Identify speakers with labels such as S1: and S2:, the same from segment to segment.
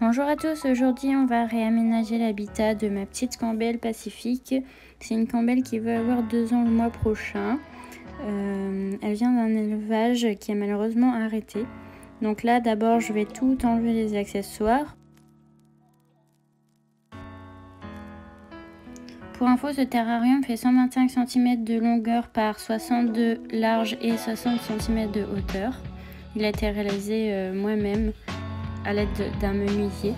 S1: Bonjour à tous, aujourd'hui on va réaménager l'habitat de ma petite Campbell Pacifique. C'est une Campbell qui va avoir 2 ans le mois prochain. Elle vient d'un élevage qui a malheureusement arrêté. Donc là d'abord je vais tout enlever les accessoires. Pour info, ce terrarium fait 125 cm de longueur par 62 large et 60 cm de hauteur. Il a été réalisé moi-même à l'aide d'un menuisier.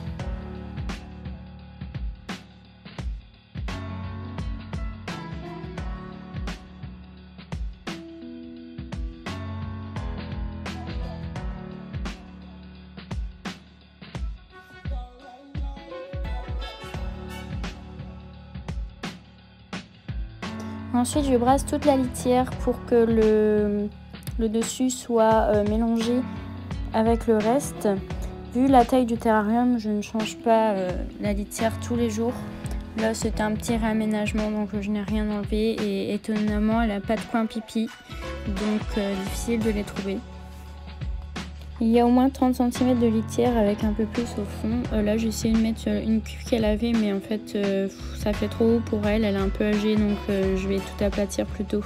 S1: Ensuite, je brasse toute la litière pour que le dessus soit mélangé avec le reste. Vu la taille du terrarium, je ne change pas la litière tous les jours. Là, c'était un petit réaménagement, donc je n'ai rien enlevé. Et étonnamment, elle n'a pas de coin pipi, donc difficile de les trouver. Il y a au moins 30 cm de litière avec un peu plus au fond. Là, j'ai essayé de mettre une cuve qu'elle avait, mais en fait, ça fait trop haut pour elle. Elle est un peu âgée, donc je vais tout aplatir plutôt.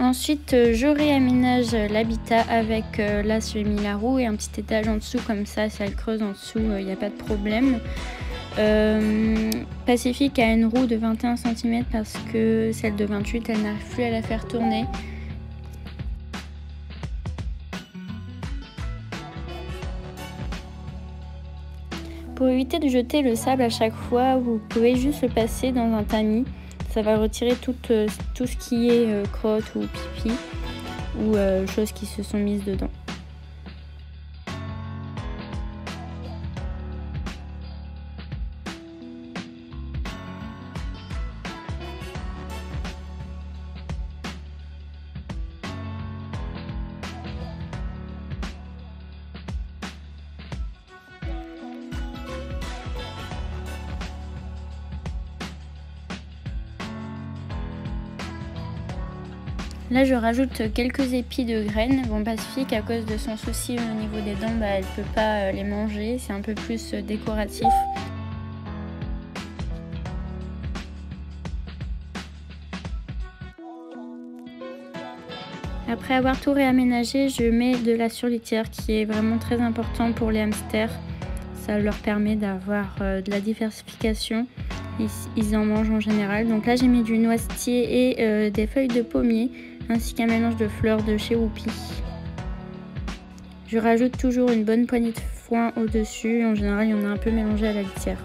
S1: Ensuite, je réaménage l'habitat avec, là, j'ai mis la roue et un petit étage en dessous, comme ça, si elle creuse en dessous, il n'y a pas de problème. Pacifique a une roue de 21 cm parce que celle de 28, elle n'arrive plus à la faire tourner. Pour éviter de jeter le sable à chaque fois, vous pouvez juste le passer dans un tamis. Ça va retirer tout ce qui est crotte ou pipi ou choses qui se sont mises dedans. Là, je rajoute quelques épis de graines. Bon, Pacifique, à cause de son souci au niveau des dents, elle ne peut pas les manger. C'est un peu plus décoratif. Après avoir tout réaménagé, je mets de la surlitière qui est vraiment très important pour les hamsters. Ça leur permet d'avoir de la diversification. Ils en mangent en général. Donc là, j'ai mis du noisetier et des feuilles de pommier, ainsi qu'un mélange de fleurs de chez Whoopi. Je rajoute toujours une bonne poignée de foin au-dessus. En général, il y en a un peu mélangé à la litière.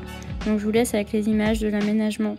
S1: Donc je vous laisse avec les images de l'aménagement.